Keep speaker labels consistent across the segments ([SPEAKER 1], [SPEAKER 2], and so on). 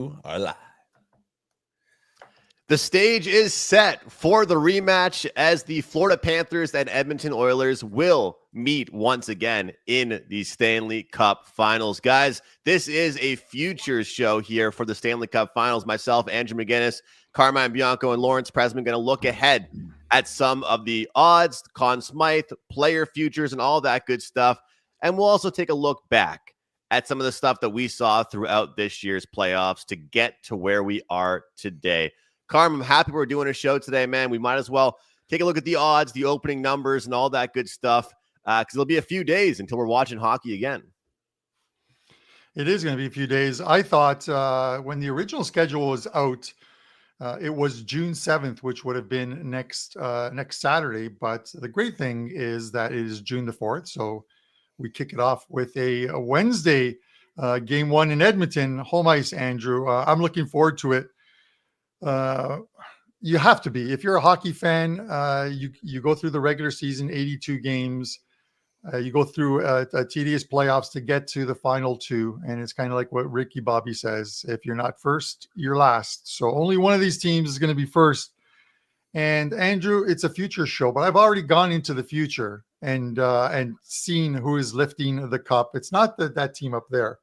[SPEAKER 1] Are live.
[SPEAKER 2] The stage is set for the rematch as the Florida Panthers and Edmonton Oilers will meet once again in the Stanley Cup Finals. Guys, this is a futures show here for the Stanley Cup Finals. Myself, Andrew McInnis, Carmine Bianco, and Lawrence Prezman going to look ahead at some of the odds, Conn Smythe, player futures, and all that good stuff. And we'll also take a look back at some of the stuff that we saw throughout this year's playoffs to get to where we are today. Carm, I'm happy we're doing a show today, man. We might as well take a look at the odds, the opening numbers, and all that good stuff, because it'll be a few days until we're watching hockey again.
[SPEAKER 3] It is going to be a few days. I thought when the original schedule was out, it was June 7th, which would have been next Saturday. But the great thing is that it is June the 4th. So we kick it off with a Wednesday game one in Edmonton, home ice, Andrew. I'm looking forward to it. You have to be. If you're a hockey fan, you go through the regular season, 82 games. You go through a tedious playoffs to get to the final two. And it's kind of like what Ricky Bobby says. If you're not first, you're last. So only one of these teams is going to be first. And Andrew, it's a future show, but I've already gone into the future and seen who is lifting the cup. It's not that team up there.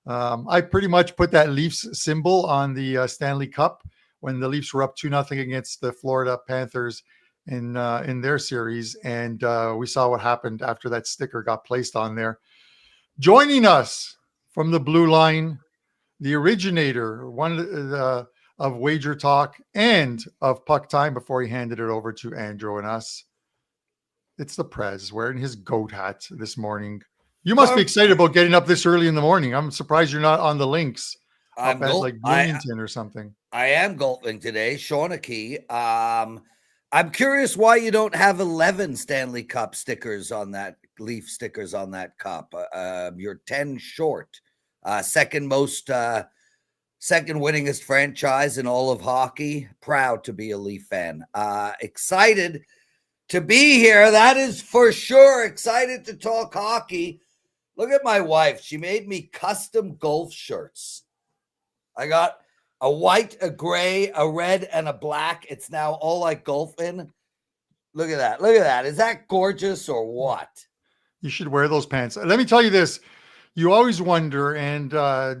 [SPEAKER 3] I pretty much put that Leafs symbol on the Stanley Cup when the Leafs were up 2-0 against the Florida Panthers in their series. And we saw what happened after that sticker got placed on there. Joining us from the blue line, the originator, of WagerTalk and of PuckTime before he handed it over to Andrew and us. It's the Prez wearing his goat hat this morning. You must be excited about getting up this early in the morning. I'm surprised you're not on the links up at like Bloomington or something.
[SPEAKER 1] I am golfing today, Shawnee. I'm curious why you don't have 11 Stanley Cup stickers on that, Leaf stickers on that cup. You're 10 short. Second winningest franchise in all of hockey. Proud to be a Leaf fan. Excited to be here. That is for sure. Excited to talk hockey. Look at my wife. She made me custom golf shirts. I got a white, a gray, a red, and a black. It's now all like golfing. Look at that. Look at that. Is that gorgeous or what?
[SPEAKER 3] You should wear those pants. Let me tell you this. You always wonder, and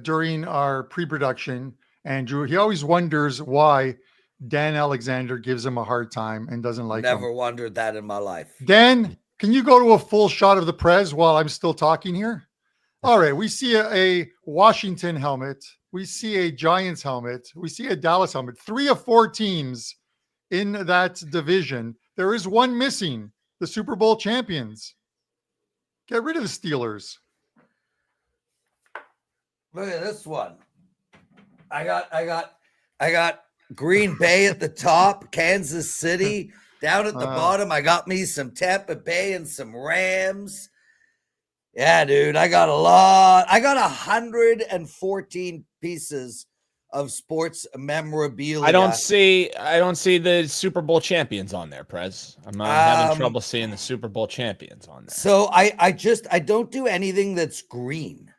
[SPEAKER 3] during our pre-production, Andrew, he always wonders why Dan Alexander gives him a hard time and doesn't like him.
[SPEAKER 1] Never wondered that in my life.
[SPEAKER 3] Dan, can you go to a full shot of the Prez while I'm still talking here? All right. We see a Washington helmet. We see a Giants helmet. We see a Dallas helmet. 3 of 4 teams in that division. There is one missing, the Super Bowl champions. Get rid of the Steelers.
[SPEAKER 1] Look at this one. I got Green Bay at the top, Kansas City down at the bottom. I got me some Tampa Bay and some Rams. Yeah, dude, I got a lot. I got 114 pieces of sports memorabilia.
[SPEAKER 4] I don't see the Super Bowl champions on there, Prez. I'm having trouble seeing the Super Bowl champions on there.
[SPEAKER 1] So I don't do anything that's green.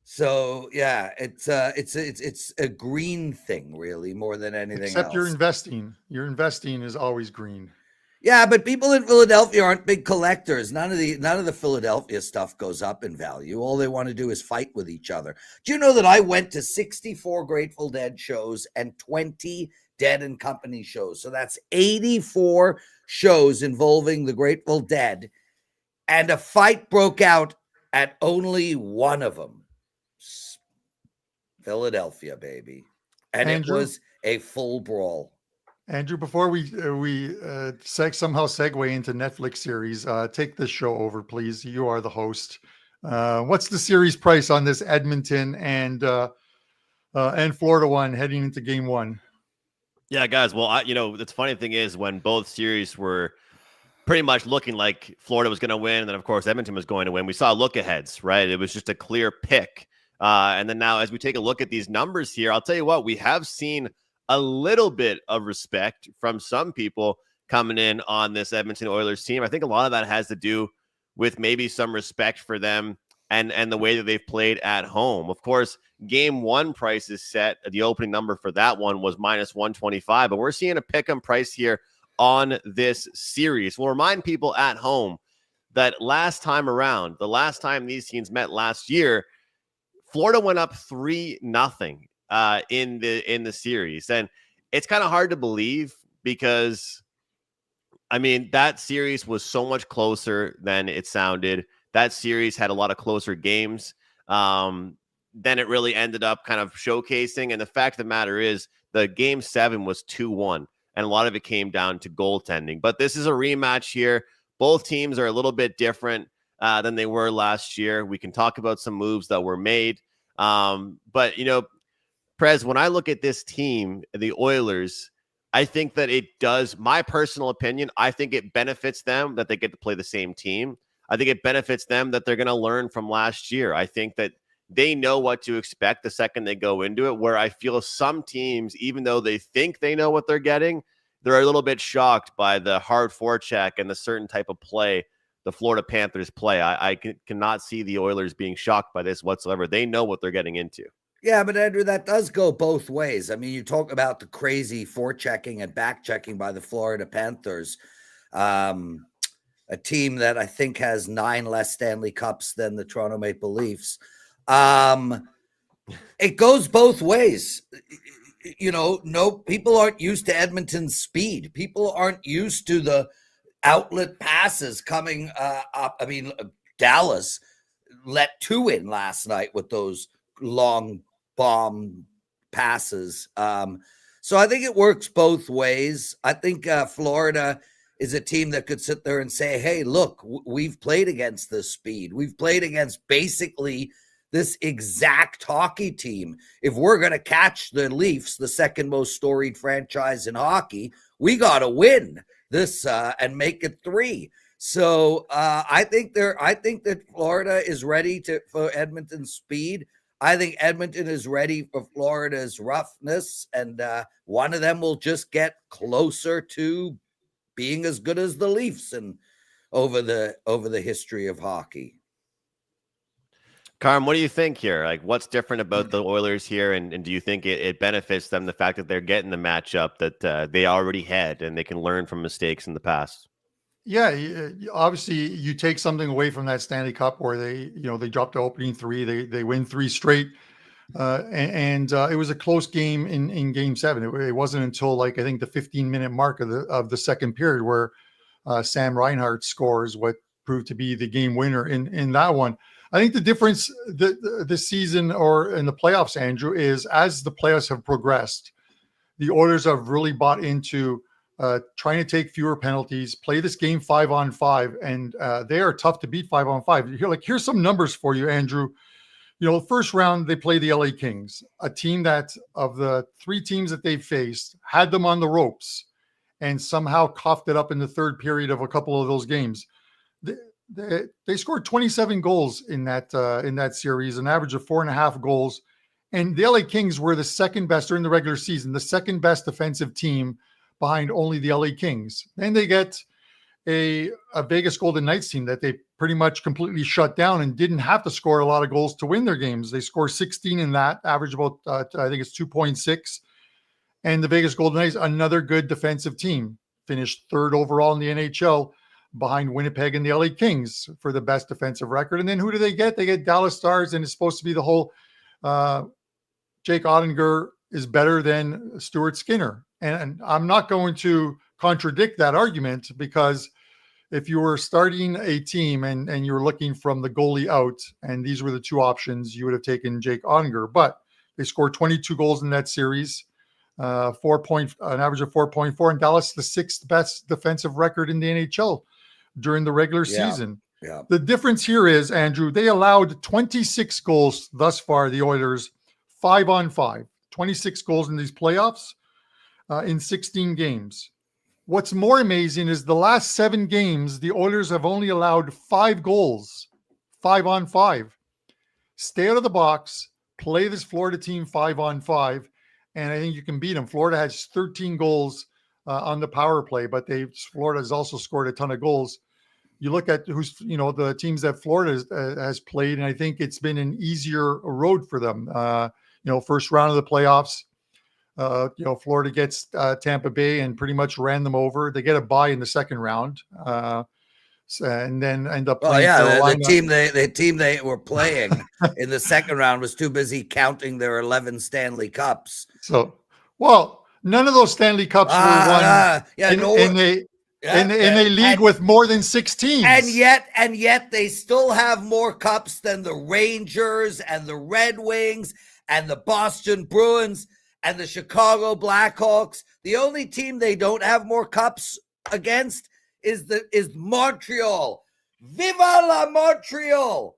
[SPEAKER 1] So yeah, it's a green thing really more than anything
[SPEAKER 3] Except
[SPEAKER 1] else.
[SPEAKER 3] you're investing. Your investing is always green.
[SPEAKER 1] Yeah, but people in Philadelphia aren't big collectors. None of the Philadelphia stuff goes up in value. All they want to do is fight with each other. Do you know that I went to 64 Grateful Dead shows and 20 Dead and Company shows? So that's 84 shows involving the Grateful Dead. And a fight broke out at only one of them. Philadelphia, baby. And Andrew, it was a full brawl.
[SPEAKER 3] Andrew, before we somehow segue into Netflix series, take this show over, please. You are the host. What's the series price on this Edmonton and Florida one heading into game one?
[SPEAKER 2] Yeah, guys. Well, the funny thing is when both series were pretty much looking like Florida was going to win, and then of course Edmonton was going to win, we saw look aheads, right? It was just a clear pick. And then now as we take a look at these numbers here, I'll tell you what, we have seen a little bit of respect from some people coming in on this Edmonton Oilers team. I think a lot of that has to do with maybe some respect for them and the way that they've played at home. Of course, game one price is set. The opening number for that one was -125, but we're seeing a pick'em price here on this series. We'll remind people at home that last time around, the last time these teams met last year, Florida went up 3-0 in the series. And it's kind of hard to believe because, I mean, that series was so much closer than it sounded. That series had a lot of closer games than it really ended up kind of showcasing. And the fact of the matter is the game 7 was 2-1, and a lot of it came down to goaltending. But this is a rematch here. Both teams are a little bit different than they were last year. We can talk about some moves that were made. But, you know, Prez, when I look at this team, the Oilers, I think that it does, my personal opinion, I think it benefits them that they get to play the same team. I think it benefits them that they're going to learn from last year. I think that they know what to expect the second they go into it, where I feel some teams, even though they think they know what they're getting, they're a little bit shocked by the hard forecheck and the certain type of play the Florida Panthers play. I cannot see the Oilers being shocked by this whatsoever. They know what they're getting into.
[SPEAKER 1] Yeah, but Andrew, that does go both ways. I mean, you talk about the crazy forechecking and back-checking by the Florida Panthers, a team that I think has 9 less Stanley Cups than the Toronto Maple Leafs. It goes both ways. You know, no, people aren't used to Edmonton's speed. People aren't used to the outlet passes coming up. I mean, Dallas let 2 in last night with those long bomb passes. So I think it works both ways. I think Florida is a team that could sit there and say, hey, look, we've played against this speed. We've played against basically this exact hockey team. If we're going to catch the Leafs, the second most storied franchise in hockey, we got to win this and make it 3. So I think that Florida is ready for Edmonton's speed. I think Edmonton is ready for Florida's roughness, and one of them will just get closer to being as good as the Leafs and over the history of hockey.
[SPEAKER 2] Carm, what do you think here? Like, what's different about the Oilers here, and do you think it benefits them, the fact that they're getting the matchup that they already had and they can learn from mistakes in the past?
[SPEAKER 3] Yeah, obviously you take something away from that Stanley Cup where they dropped the opening 3, they win 3 straight, and it was a close game in Game 7. It wasn't until I think the 15-minute mark of the second period where Sam Reinhart scores what proved to be the game winner in that one. I think the difference this season or in the playoffs, Andrew, is as the playoffs have progressed, the Oilers have really bought into trying to take fewer penalties, play this game 5-on-5, and they are tough to beat 5-on-5. Here's some numbers for you, Andrew. You know, first round, they play the LA Kings, a team that of the 3 teams that they've faced, had them on the ropes and somehow coughed it up in the third period of a couple of those games. They scored 27 goals in that series, an average of 4.5 goals. And the LA Kings were the second best during the regular season, the second best defensive team behind only the LA Kings. Then they get a Vegas Golden Knights team that they pretty much completely shut down and didn't have to score a lot of goals to win their games. They score 16 in that, average about, I think it's 2.6. And the Vegas Golden Knights, another good defensive team, finished 3rd overall in the NHL behind Winnipeg and the LA Kings for the best defensive record. And then who do they get? They get Dallas Stars, and it's supposed to be the whole Jake Ottinger is better than Stuart Skinner. And I'm not going to contradict that argument, because if you were starting a team and you're looking from the goalie out, and these were the 2 options, you would have taken Jake Ottinger. But they scored 22 goals in that series, an average of 4.4, and Dallas the 6th best defensive record in the NHL during the regular season.
[SPEAKER 1] Yeah.
[SPEAKER 3] The difference here is, Andrew, they allowed 26 goals thus far, the Oilers, 5-on-5, 26 goals in these playoffs in 16 games. What's more amazing is the last 7 games, the Oilers have only allowed 5 goals, 5-on-5. Stay out of the box, play this Florida team 5-on-5, and I think you can beat them. Florida has 13 goals on the power play, but Florida has also scored a ton of goals. you look at who's, the teams that Florida has played, and I think it's been an easier road for them. First round of the playoffs, Florida gets Tampa Bay and pretty much ran them over. They get a bye in the second round, and then end up playing Carolina.
[SPEAKER 1] The team they were playing in the second round was too busy counting their 11 Stanley Cups.
[SPEAKER 3] So, none of those Stanley Cups were won in a league with more than 6 teams.
[SPEAKER 1] And yet they still have more cups than the Rangers and the Red Wings and the Boston Bruins and the Chicago Blackhawks. The only team they don't have more cups against is Montreal. Viva la Montreal!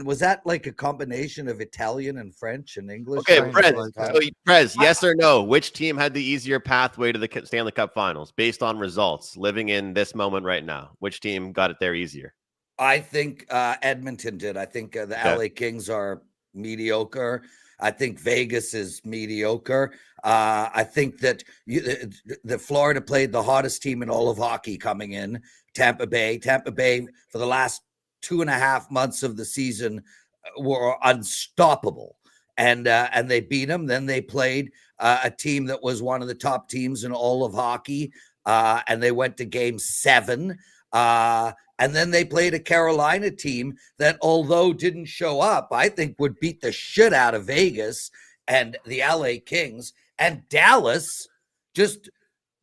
[SPEAKER 1] Was that like a combination of Italian and French and English?
[SPEAKER 2] Okay, Prez, yes or no? Which team had the easier pathway to the Stanley Cup Finals based on results, living in this moment right now? Which team got it there easier?
[SPEAKER 1] I think Edmonton did. I think the LA Kings are mediocre. I think Vegas is mediocre. I think that the Florida played the hottest team in all of hockey coming in, Tampa Bay. Tampa Bay, for the last 2.5 months of the season, were unstoppable. And they beat them. Then they played a team that was one of the top teams in all of hockey, and they went to Game 7. And then they played a Carolina team that, although didn't show up, I think would beat the shit out of Vegas and the LA Kings. And Dallas, just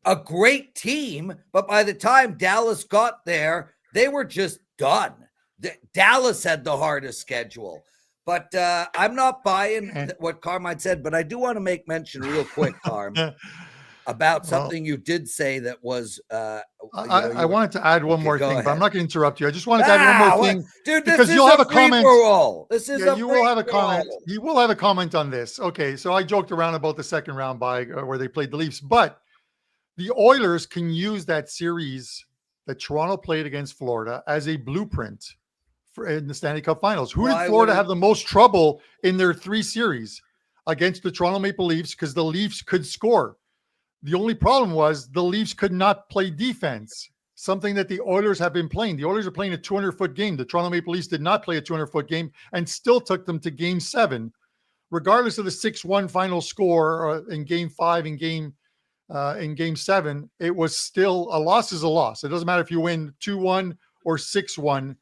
[SPEAKER 1] a great team. But by the time Dallas got there, they were just done. Dallas had the hardest schedule. But I'm not buying what Carmine said, but I do want to make mention real quick, Carm, about something you did say that was
[SPEAKER 3] I wanted to add one more thing,
[SPEAKER 1] ahead.
[SPEAKER 3] But I'm not going to interrupt you. I just wanted to add one more thing.
[SPEAKER 1] Dude,
[SPEAKER 3] because you'll have a comment.
[SPEAKER 1] You
[SPEAKER 3] will have a comment. You will have a comment on this. Okay, so I joked around about the second round bye where they played the Leafs, but the Oilers can use that series that Toronto played against Florida as a blueprint in the Stanley Cup Finals. Who did Florida have the most trouble in their 3 series against the Toronto Maple Leafs? Because the Leafs could score. The only problem was the Leafs could not play defense, something that the Oilers have been playing. The Oilers are playing a 200-foot game. The Toronto Maple Leafs did not play a 200-foot game and still took them to Game 7. Regardless of the 6-1 final score in Game 5 and in Game 7, it was still a loss is a loss. It doesn't matter if you win 2-1 or 6-1.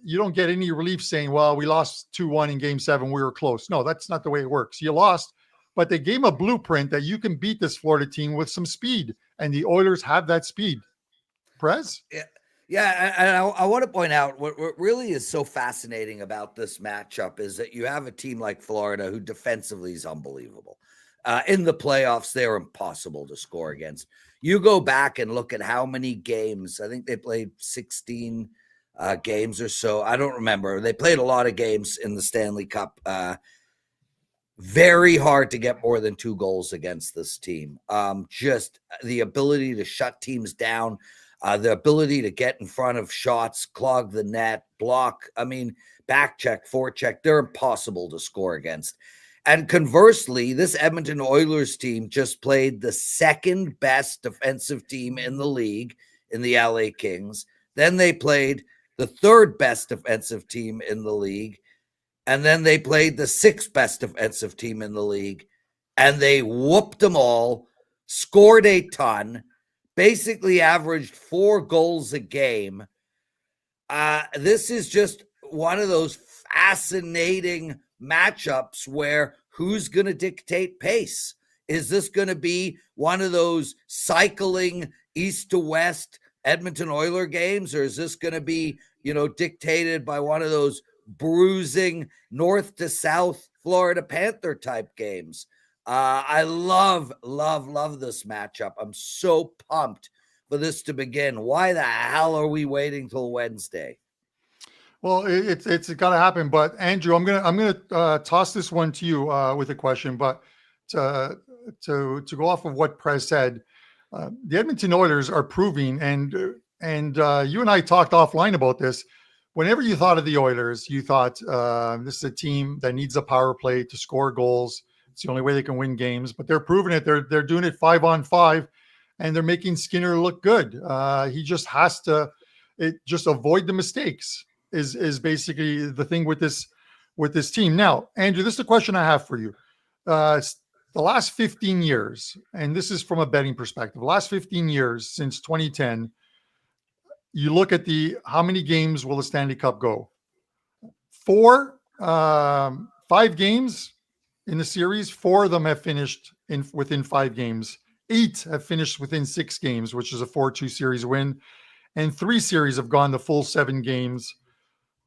[SPEAKER 3] You don't get any relief saying, well, we lost 2-1 in Game 7. We were close. No, that's not the way it works. You lost. But they gave him a blueprint that you can beat this Florida team with some speed, and the Oilers have that speed. Prez?
[SPEAKER 1] Yeah, and I want to point out what really is so fascinating about this matchup is that you have a team like Florida who defensively is unbelievable. In the playoffs, they're impossible to score against. You go back and look at how many games. I think they played 16 games or so. I don't remember. They played a lot of games in the Stanley Cup. Very hard to get more than 2 goals against this team. Just the ability to shut teams down, the ability to get in front of shots, clog the net, block. I mean, back check, forecheck, they're impossible to score against. And conversely, this Edmonton Oilers team just played the second best defensive team in the league in the LA Kings. Then they played the 3rd best defensive team in the league. And then they played the 6th best defensive team in the league, and they whooped them all, scored a ton, basically averaged 4 goals a game. This is just one of those fascinating matchups where who's going to dictate pace? Is this going to be one of those cycling east to west Edmonton Oiler games, or is this going to be, dictated by one of those bruising north to south Florida Panther type games? I love this matchup. I'm so pumped for this to begin. Why the hell are we waiting till Wednesday?
[SPEAKER 3] Well, it's got to happen. But Andrew, I'm gonna toss this one to you with a question. But to go off of what Prez said, the Edmonton Oilers are proving, and you and I talked offline about this. Whenever you thought of the Oilers, you thought this is a team that needs a power play to score goals. It's the only way they can win games. But they're proving it. They're doing it 5-on-5, and they're making Skinner look good. He just has to It just avoid the mistakes is basically the thing with this team. Now, Andrew, this is a question I have for you. The last 15 years, and this is from a betting perspective, the last 15 years since 2010, you look at how many games will the Stanley Cup go? 5 games in the series. 4 of them have finished within 5 games. 8 have finished within 6 games, which is a 4-2 series win. And 3 series have gone the full 7 games.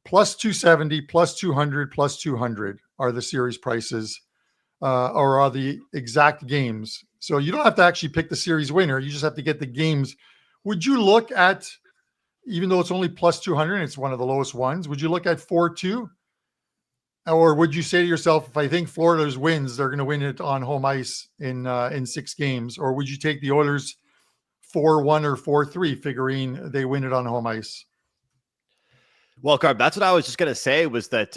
[SPEAKER 3] Plus 270, plus 200, plus 200 are the series prices, or are the exact games. So you don't have to actually pick the series winner. You just have to get the games. Would you look at, even though it's only plus 200, it's one of the lowest ones, would you look at 4-2? Or would you say to yourself, if I think Florida's wins, they're going to win it on home ice in 6 games? Or would you take the Oilers 4-1 or 4-3, figuring they win it on home ice?
[SPEAKER 2] Well, Carb, that's what I was just going to say, was that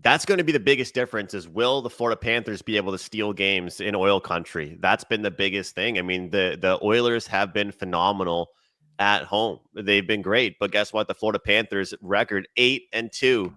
[SPEAKER 2] that's going to be the biggest difference, is will the Florida Panthers be able to steal games in oil country? That's been the biggest thing. I mean, the Oilers have been phenomenal at home. They've been great. But guess what? The Florida Panthers record 8-2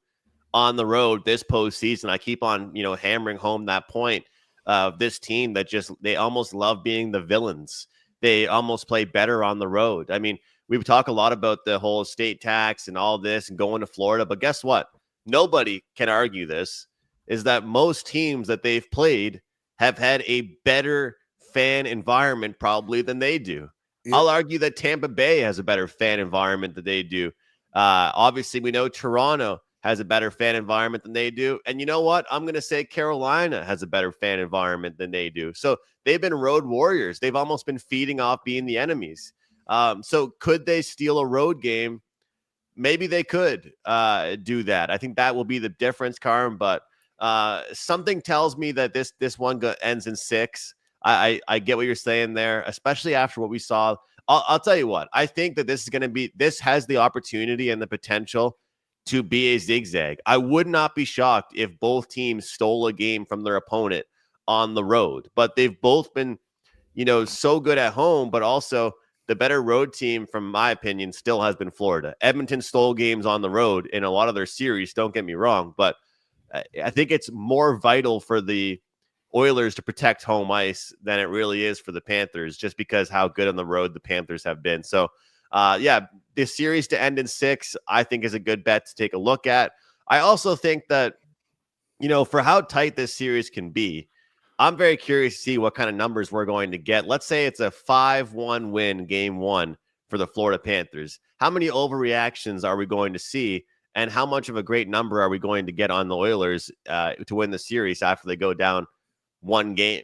[SPEAKER 2] on the road this postseason. I keep on, hammering home that point of this team that they almost love being the villains. They almost play better on the road. I mean, we talk a lot about the whole state tax and all this and going to Florida, but guess what? Nobody can argue this, is that most teams that they've played have had a better fan environment probably than they do. Yeah. I'll argue that Tampa Bay has a better fan environment than they do. Obviously, we know Toronto has a better fan environment than they do. And you know what? I'm going to say Carolina has a better fan environment than they do. So they've been road warriors. They've almost been feeding off being the enemies. So could they steal a road game? Maybe they could do that. I think that will be the difference, Carm. But something tells me that this one ends in 6. I get what you're saying there, especially after what we saw. I'll tell you what. I think that this has the opportunity and the potential to be a zigzag. I would not be shocked if both teams stole a game from their opponent on the road. But they've both been, so good at home, but also the better road team, from my opinion, still has been Florida. Edmonton stole games on the road in a lot of their series, don't get me wrong, but I think it's more vital for the Oilers to protect home ice than it really is for the Panthers, just because how good on the road the Panthers have been. So, this series to end in 6, I think, is a good bet to take a look at. I also think that, for how tight this series can be, I'm very curious to see what kind of numbers we're going to get. Let's say it's a 5-1 win game 1 for the Florida Panthers. How many overreactions are we going to see? And how much of a great number are we going to get on the Oilers to win the series after they go down 1 game?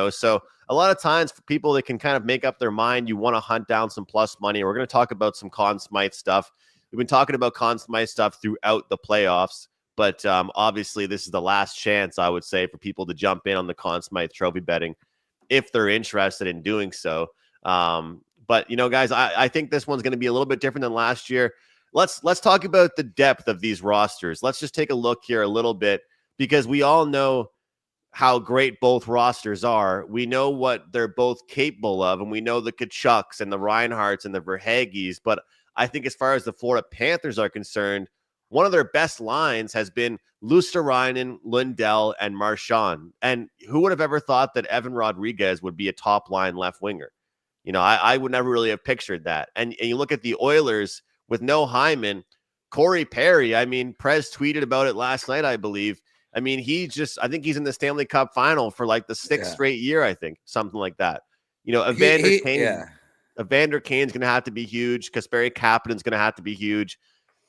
[SPEAKER 2] So a lot of times for people that can kind of make up their mind, you want to hunt down some plus money. We're going to talk about some Conn Smythe stuff. We've been talking about Conn Smythe stuff throughout the playoffs. But obviously, this is the last chance, I would say, for people to jump in on the Conn Smythe Trophy betting if they're interested in doing so. But, guys, I think this one's going to be a little bit different than last year. Let's talk about the depth of these rosters. Let's just take a look here a little bit, because we all know how great both rosters are. We know what they're both capable of, and we know the Kachucks and the Reinhardts and the Verhaeghes. But I think as far as the Florida Panthers are concerned, one of their best lines has been Luostarinen, Lundell, and Marchand. And who would have ever thought that Evan Rodriguez would be a top-line left winger? I would never really have pictured that. And you look at the Oilers with no Hyman, Corey Perry. I mean, Prez tweeted about it last night, I believe. I mean, I think he's in the Stanley Cup final for like the 6th straight year, I think, something like that. Evander Kane's going to have to be huge. Kasperi Kapanen's going to have to be huge.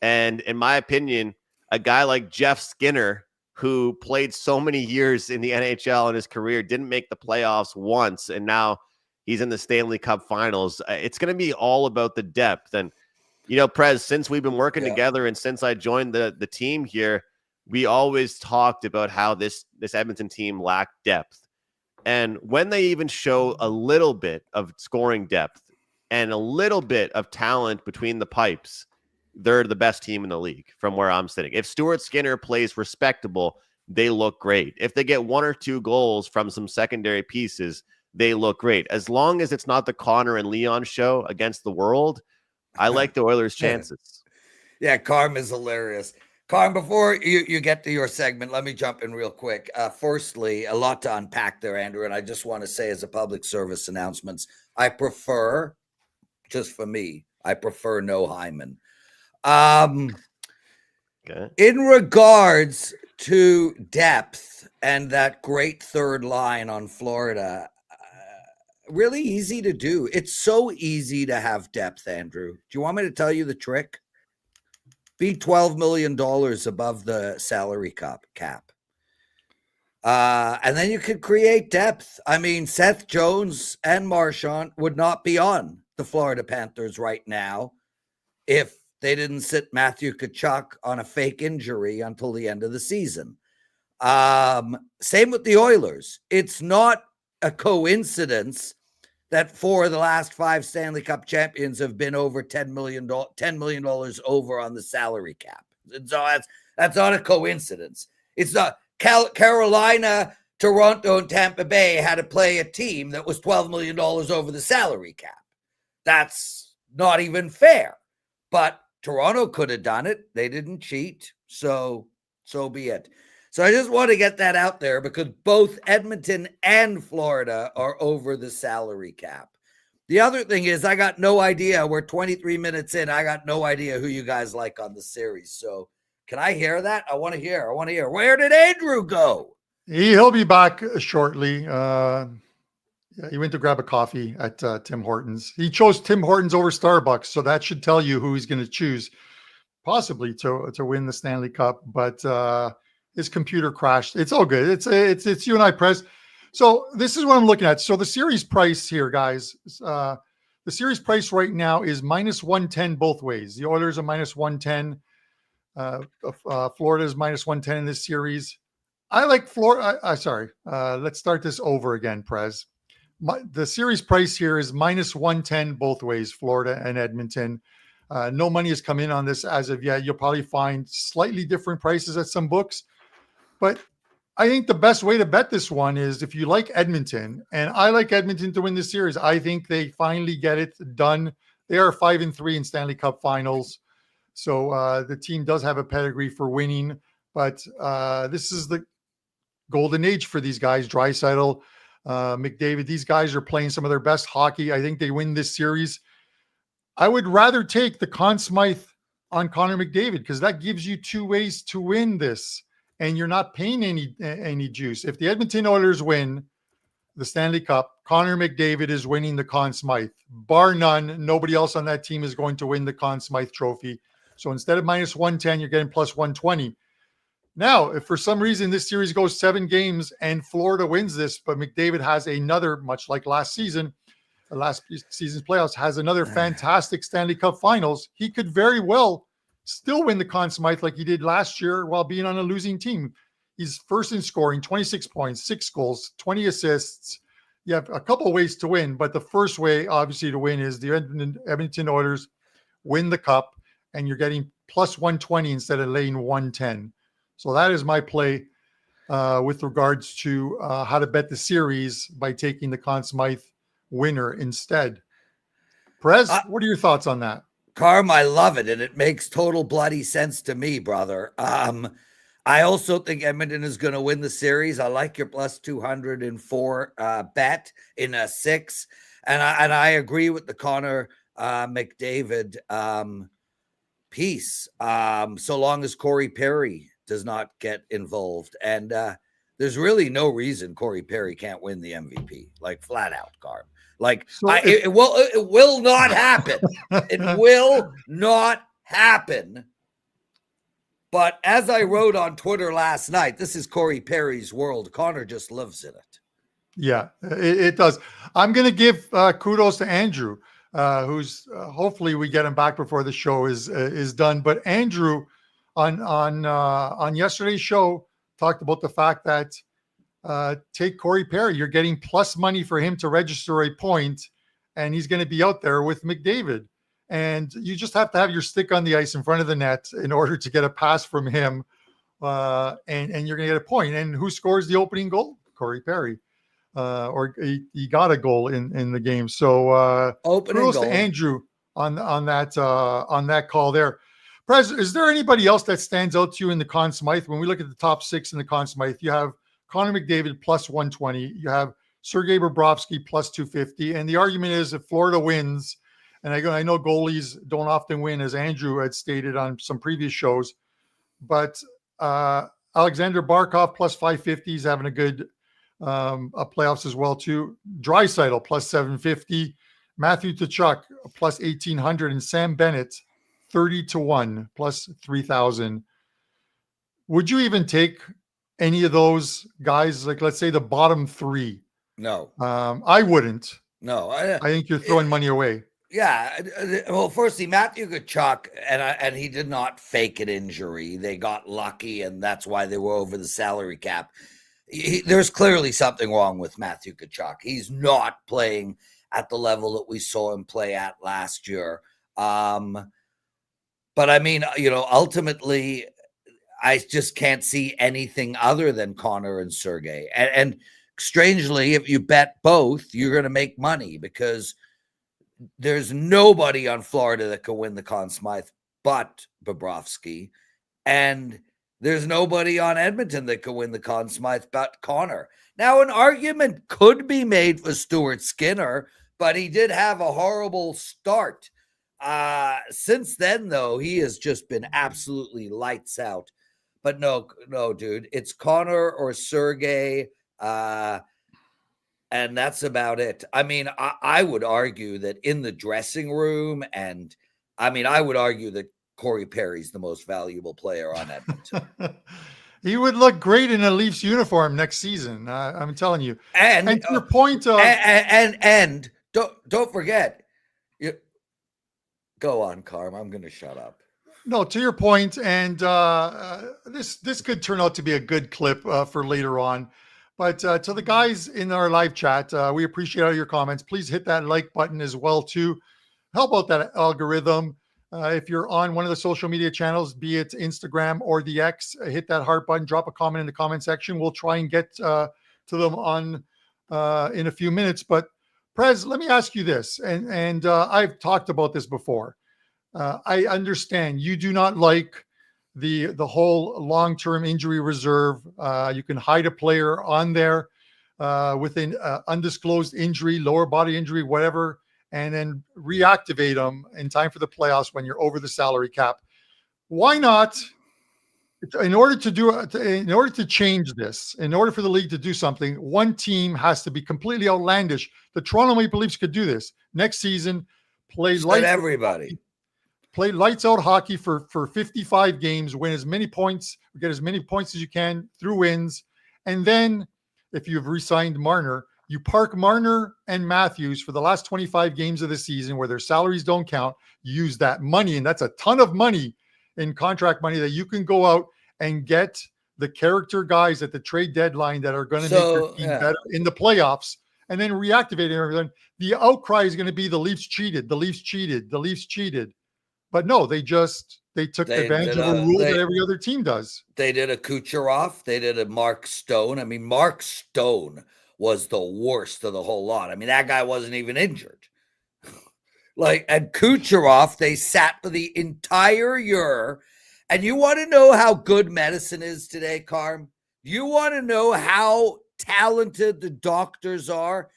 [SPEAKER 2] And in my opinion, a guy like Jeff Skinner, who played so many years in the NHL in his career, didn't make the playoffs once, and now he's in the Stanley Cup Finals. It's going to be all about the depth. And, Prez, since we've been working together and since I joined the team here, we always talked about how this Edmonton team lacked depth. And when they even show a little bit of scoring depth and a little bit of talent between the pipes, they're the best team in the league from where I'm sitting. If Stuart Skinner plays respectable, they look great. If they get 1 or 2 goals from some secondary pieces, they look great. As long as it's not the Connor and Leon show against the world, I like the Oilers' chances.
[SPEAKER 1] Yeah, Carm is hilarious. Carm, before you get to your segment, let me jump in real quick. Firstly, a lot to unpack there, Andrew, and I just want to say as a public service announcements, I prefer, just for me, I prefer no Hyman.
[SPEAKER 2] Okay.
[SPEAKER 1] In regards to depth and that great third line on Florida, really easy to do. It's so easy to have depth, Andrew. Do you want me to tell you the trick? Be $12 million above the salary cap. And then you could create depth. I mean, Seth Jones and Marchand would not be on the Florida Panthers right now if they didn't sit Matthew Tkachuk on a fake injury until the end of the season. Same with the Oilers. It's not a coincidence that 4 of the last 5 Stanley Cup champions have been over $10 million over on the salary cap. So that's not a coincidence. It's not Carolina, Toronto, and Tampa Bay had to play a team that was $12 million over the salary cap. That's not even fair. But Toronto could have done it. They didn't cheat. So be it. So I just want to get that out there because both Edmonton and Florida are over the salary cap. The other thing is I got no idea. We're 23 minutes in. I got no idea who you guys like on the series. So can I hear that? I want to hear. Where did Andrew go?
[SPEAKER 3] He'll be back shortly. He went to grab a coffee at Tim Hortons. He chose Tim Hortons over Starbucks. So that should tell you who he's going to choose possibly to win the Stanley Cup. But his computer crashed. It's all good. It's you and I, Prez. So this is what I'm looking at. So the series price here, guys, the series price right now is -110 both ways. The Oilers are -110. Florida is -110 in this series. I like Florida. Let's start this over again, Prez. The series price here is -110 both ways, Florida and Edmonton. No money has come in on this as of yet. You'll probably find slightly different prices at some books. But I think the best way to bet this one is if you like Edmonton, and I like Edmonton to win this series. I think they finally get it done. They are 5-3 in Stanley Cup Finals. So the team does have a pedigree for winning. But this is the golden age for these guys, Draisaitl, McDavid. These guys are playing some of their best hockey. I think they win this series. I would rather take the Conn Smythe on Connor McDavid because that gives you 2 ways to win this. And you're not paying any juice. If the Edmonton Oilers win the Stanley Cup, Connor McDavid is winning the Conn Smythe. Bar none, nobody else on that team is going to win the Conn Smythe Trophy. So instead of -110, you're getting +120. Now, if for some reason this series goes 7 games and Florida wins this, but McDavid has another, much like last season's playoffs, has another fantastic Stanley Cup Finals, he could very well still win the Conn Smythe like he did last year while being on a losing team. He's first in scoring, 26 points, 6 goals, 20 assists. You have a couple of ways to win, but the first way, obviously, to win is the Edmonton Oilers win the Cup, and you're getting +120 instead of laying 110. So that is my play with regards to how to bet the series by taking the Conn Smythe winner instead. Perez, what are your thoughts on that?
[SPEAKER 1] Carm, I love it, and it makes total bloody sense to me, brother. I also think Edmonton is going to win the series. I like your +204 bet in a 6, and I agree with the Connor McDavid piece. So long as Corey Perry does not get involved, and there's really no reason Corey Perry can't win the MVP, like flat out, Carm. Like so it will not happen. It will not happen. But as I wrote on Twitter last night, this is Corey Perry's world. Connor just lives in it.
[SPEAKER 3] Yeah, it does. I'm going to give kudos to Andrew, who's hopefully we get him back before the show is done. But Andrew on yesterday's show talked about the fact that take Corey Perry. You're getting plus money for him to register a point, and he's going to be out there with McDavid. And you just have to have your stick on the ice in front of the net in order to get a pass from him, and you're going to get a point. And who scores the opening goal? Corey Perry. Or he got a goal in the game. So kudos to Andrew on that call there. Prez, is there anybody else that stands out to you in the Conn Smythe? When we look at the top 6 in the Conn Smythe, you have Connor McDavid plus 120. You have Sergei Bobrovsky plus 250. And the argument is if Florida wins, and I know goalies don't often win, as Andrew had stated on some previous shows, but Alexander Barkov plus 550 is having a good playoffs as well too. Draisaitl plus 750. Matthew Tkachuk plus 1,800. And Sam Bennett 30-1 plus 3,000. Would you even take any of those guys? Like, let's say the bottom 3.
[SPEAKER 1] No,
[SPEAKER 3] I wouldn't.
[SPEAKER 1] no.
[SPEAKER 3] I think you're throwing money away.
[SPEAKER 1] Yeah. Well, firstly, Matthew Tkachuk, and he did not fake an injury. They got lucky, and that's why they were over the salary cap. There's clearly something wrong with Matthew Tkachuk. He's not playing at the level that we saw him play at last year. But I mean, ultimately, I just can't see anything other than Connor and Sergei. And strangely, if you bet both, you're going to make money because there's nobody on Florida that can win the Conn Smythe but Bobrovsky. And there's nobody on Edmonton that can win the Conn Smythe but Connor. Now, an argument could be made for Stuart Skinner, but he did have a horrible start. Since then, though, he has just been absolutely lights out. But no, dude, it's Connor or Sergei, and that's about it. I mean, I would argue that in the dressing room, and I mean, I would argue that Corey Perry's the most valuable player on Edmonton.
[SPEAKER 3] He would look great in a Leafs uniform next season. I'm telling you.
[SPEAKER 1] And
[SPEAKER 3] to your point of
[SPEAKER 1] and don't forget. Go on, Carm. I'm going to shut up.
[SPEAKER 3] No, to your point, and this could turn out to be a good clip for later on. But to the guys in our live chat, we appreciate all your comments. Please hit that like button as well too. Help out that algorithm. If you're on one of the social media channels, be it Instagram or the X, hit that heart button. Drop a comment in the comment section. We'll try and get to them on in a few minutes. But Prez, let me ask you this, and I've talked about this before. I understand you do not like the whole long-term injury reserve. You can hide a player on there with an undisclosed injury, lower body injury, whatever, and then reactivate them in time for the playoffs when you're over the salary cap. Why not? In order to change this, in order for the league to do something, one team has to be completely outlandish. The Toronto Maple Leafs could do this next season. Play lights out hockey for 55 games, win as many points, get as many points as you can through wins, and then if you've re-signed Marner, you park Marner and Matthews for the last 25 games of the season where their salaries don't count. You use that money, and that's a ton of money in contract money that you can go out and get the character guys at the trade deadline that are going to make your team better in the playoffs, and then reactivate everything. The outcry is going to be the Leafs cheated, the Leafs cheated, the Leafs cheated. But no, they took advantage of a rule that every other team does.
[SPEAKER 1] They did a Kucherov. They did a Mark Stone. I mean, Mark Stone was the worst of the whole lot. I mean, that guy wasn't even injured. And Kucherov, they sat for the entire year. And you want to know how good medicine is today, Carm? You want to know how talented the doctors are?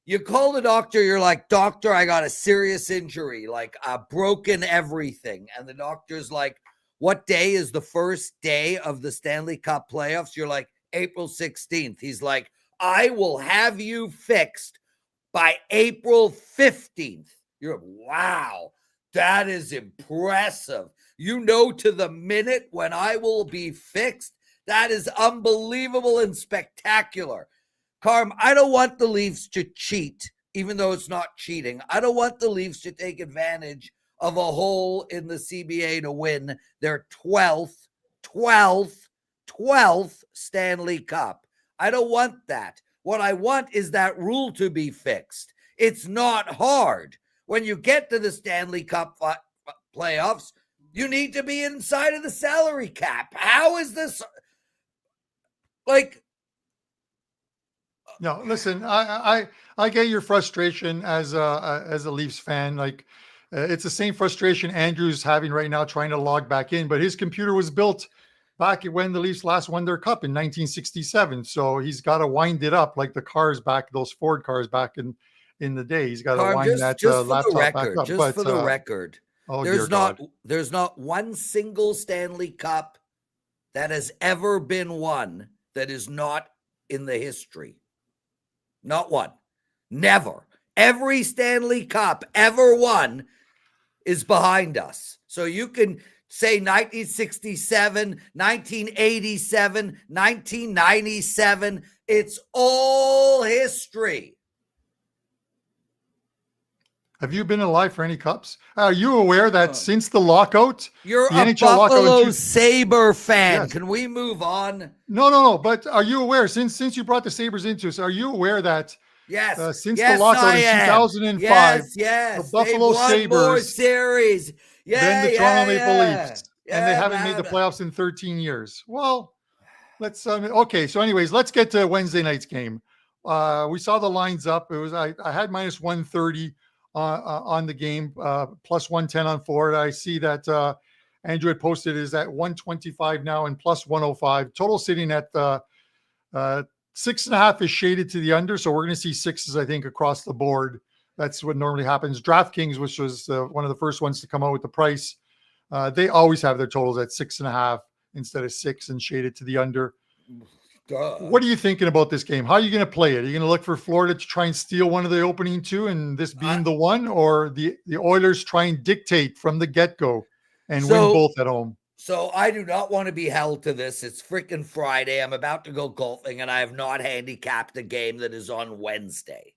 [SPEAKER 1] You call the doctor, you're like, doctor, I got a serious injury, like broken everything. And the doctor's like, what day is the first day of the Stanley Cup playoffs? You're like, April 16th. He's like, I will have you fixed by April 15th. You're like, wow, that is impressive. You know to the minute when I will be fixed. That is unbelievable and spectacular. Carm, I don't want the Leafs to cheat, even though it's not cheating. I don't want the Leafs to take advantage of a hole in the CBA to win their 12th Stanley Cup. I don't want that. What I want is that rule to be fixed. It's not hard. When you get to the Stanley Cup playoffs, you need to be inside of the salary cap. How is this?
[SPEAKER 3] No, listen, I get your frustration as a Leafs fan. Like, It's the same frustration Andrew's having right now trying to log back in, but his computer was built back when the Leafs last won their cup in 1967. So he's got to wind it up like the cars back, those Ford cars back in the day. He's got to wind that laptop back up.
[SPEAKER 1] Just for the record,
[SPEAKER 3] oh,
[SPEAKER 1] there's not one single Stanley Cup that has ever been won that is not in the history. Not one. Never. Every Stanley Cup ever won is behind us. So you can say 1967, 1987, 1997. It's all history.
[SPEAKER 3] Have you been alive for any cups? Are you aware that since the lockout,
[SPEAKER 1] you're
[SPEAKER 3] the
[SPEAKER 1] a
[SPEAKER 3] NHL
[SPEAKER 1] Buffalo Sabre fan?
[SPEAKER 3] Yes.
[SPEAKER 1] Can we move on?
[SPEAKER 3] No. But are you aware, since you brought the Sabres into us, are you aware that since the lockout in 2005, the Buffalo Sabres
[SPEAKER 1] series
[SPEAKER 3] than the Toronto Maple Leafs, and they haven't made the playoffs in 13 years? Well, let's okay. So, anyways, let's get to Wednesday night's game. We saw the lines up. It was I had minus 130 on the game, plus 110 on Florida. I see that Andrew had posted is at 125 now and plus 105. Total sitting at 6.5 is shaded to the under, so we're going to see sixes, I think, across the board. That's what normally happens. DraftKings, which was one of the first ones to come out with the price, they always have their totals at 6.5 instead of 6 and shaded to the under. What are you thinking about this game? How are you going to play it? Are you going to look for Florida to try and steal one of the opening two and this being the one, or the Oilers try and dictate from the get-go and win both at home?
[SPEAKER 1] So I do not want to be held to this. It's freaking Friday. I'm about to go golfing, and I have not handicapped a game that is on Wednesday.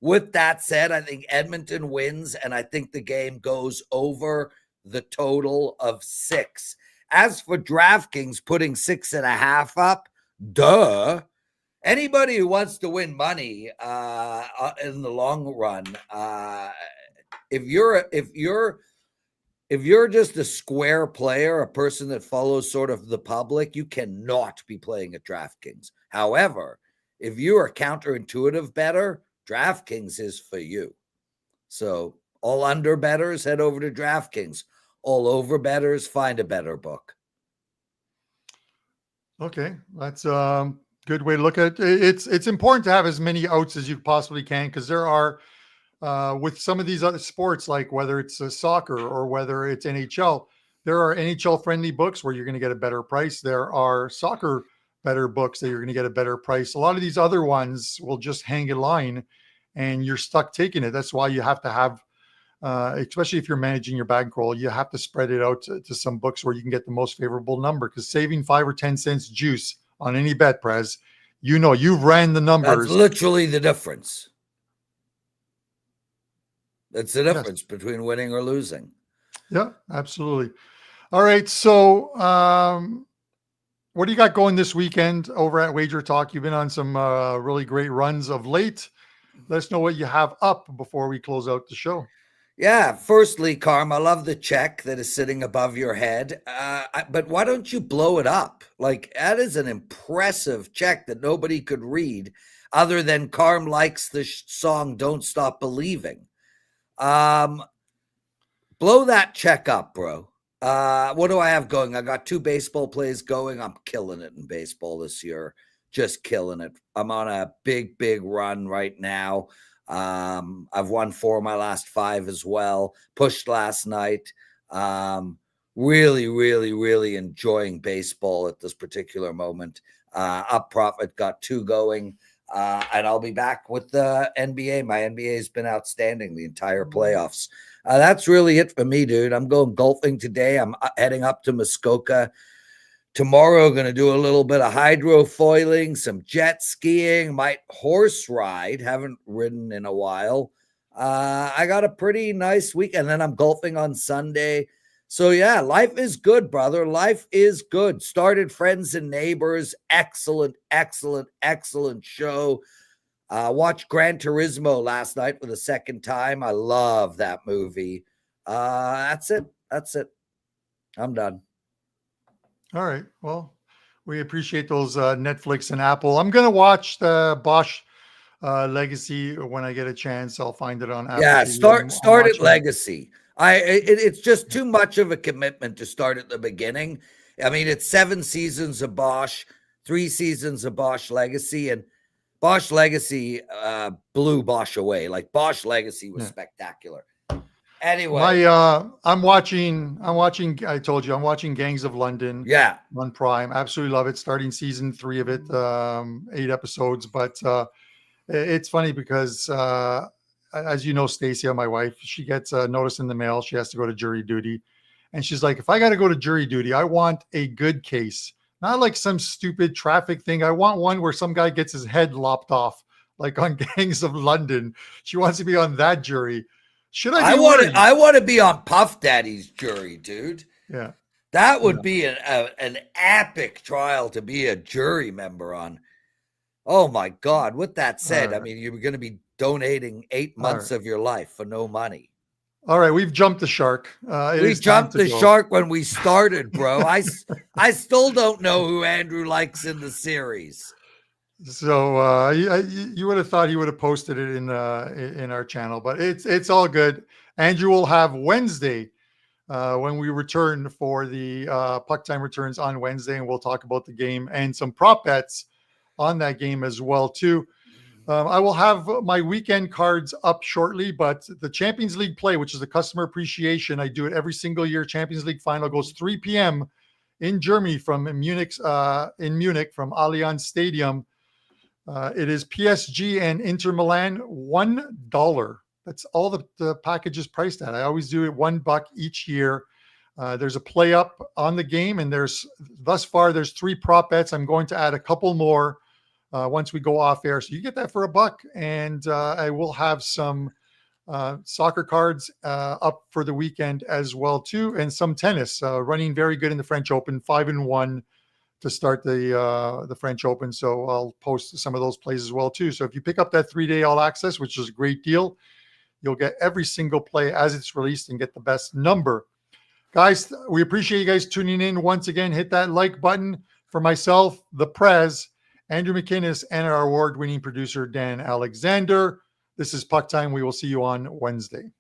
[SPEAKER 1] With that said, I think Edmonton wins, and I think the game goes over the total of 6. As for DraftKings putting 6.5 up, duh. Anybody who wants to win money in the long run, if you're just a square player, a person that follows sort of the public, you cannot be playing at DraftKings. However, if you are counterintuitive better, DraftKings is for you. So all under bettors, head over to DraftKings. All over bettors, find a better book.
[SPEAKER 3] Okay, that's a good way to look at it. It's important to have as many outs as you possibly can, because there are with some of these other sports, like whether it's soccer or whether it's NHL, there are NHL friendly books where you're going to get a better price. There are soccer better books that you're going to get a better price. A lot of these other ones will just hang a line and you're stuck taking it. That's why you have to have, especially if you're managing your bankroll, you have to spread it out to some books where you can get the most favorable number, because saving 5 or 10 cents juice on any bet, Prez, you've ran the numbers.
[SPEAKER 1] That's literally the difference. That's the difference between winning or losing.
[SPEAKER 3] Yeah, absolutely. All right. So what do you got going this weekend over at WagerTalk? You've been on some really great runs of late. Let us know what you have up before we close out the show.
[SPEAKER 1] Yeah. Firstly, Carm, I love the check that is sitting above your head. But why don't you blow it up? Like, that is an impressive check that nobody could read other than Carm likes the song Don't Stop Believing. Blow that check up, bro. What do I have going? I got 2 baseball plays going. I'm killing it in baseball this year. Just killing it. I'm on a big run right now. I've won 4 of my last 5 as well. Pushed last night. Really enjoying baseball at this particular moment. Up profit, got 2 going. And I'll be back with the NBA. My NBA has been outstanding the entire playoffs. That's really it for me, dude. I'm going golfing today. I'm heading up to Muskoka tomorrow. Going to do a little bit of hydrofoiling, some jet skiing, might horse ride. Haven't ridden in a while. I got a pretty nice week, and then I'm golfing on Sunday. So yeah, life is good, brother. Life is good. Started Friends and Neighbors. Excellent show. Watched Gran Turismo last night for the second time. I love that movie. That's it. I'm done.
[SPEAKER 3] All right. Well, we appreciate those Netflix and Apple. I'm going to watch the Bosch Legacy when I get a chance. I'll find it on Apple.
[SPEAKER 1] Yeah, start at Legacy. It's just too much of a commitment to start at the beginning. I mean, it's 7 seasons of Bosch, 3 seasons of Bosch Legacy, and Bosch Legacy blew Bosch away. Like Bosch Legacy was spectacular. Anyway,
[SPEAKER 3] I'm watching. I told you I'm watching Gangs of London.
[SPEAKER 1] Yeah,
[SPEAKER 3] on Prime. Absolutely love it. Starting season 3 of it, 8 episodes. But it's funny because, as you know, Stacia, my wife, she gets a notice in the mail. She has to go to jury duty, and she's like, "If I got to go to jury duty, I want a good case, not like some stupid traffic thing. I want one where some guy gets his head lopped off, like on Gangs of London." She wants to be on that jury. Should I?
[SPEAKER 1] I want to be on Puff Daddy's jury, dude.
[SPEAKER 3] Yeah,
[SPEAKER 1] that would be an epic trial to be a jury member on. Oh my God! With that said, I mean, you're going to be donating 8 months of your life for no money.
[SPEAKER 3] All right, we've jumped the shark.
[SPEAKER 1] We jumped the shark when we started, bro. I still don't know who Andrew likes in the series.
[SPEAKER 3] So you would have thought he would have posted it in our channel, but it's all good. Andrew will have Wednesday when we return for the Puck Time returns on Wednesday, and we'll talk about the game and some prop bets on that game as well too. I will have my weekend cards up shortly, but the Champions League play, which is the customer appreciation, I do it every single year. Champions League final goes 3 p.m. in Germany from Munich from Allianz Stadium. It is PSG and Inter Milan, $1. That's all the package is priced at. I always do it $1 each year. There's a play up on the game, and thus far there's 3 prop bets. I'm going to add a couple more once we go off air. So you get that for $1, and I will have some soccer cards up for the weekend as well too, and some tennis running very good in the French Open, 5-1 to start the French Open. So I'll post some of those plays as well too. So if you pick up that 3-day all access, which is a great deal, you'll get every single play as it's released and get the best number. Guys, we appreciate you guys tuning in once again. Hit that like button for myself, the Prez, Andrew McInnis, and our award-winning producer, Dan Alexander. This is Puck Time. We will see you on Wednesday.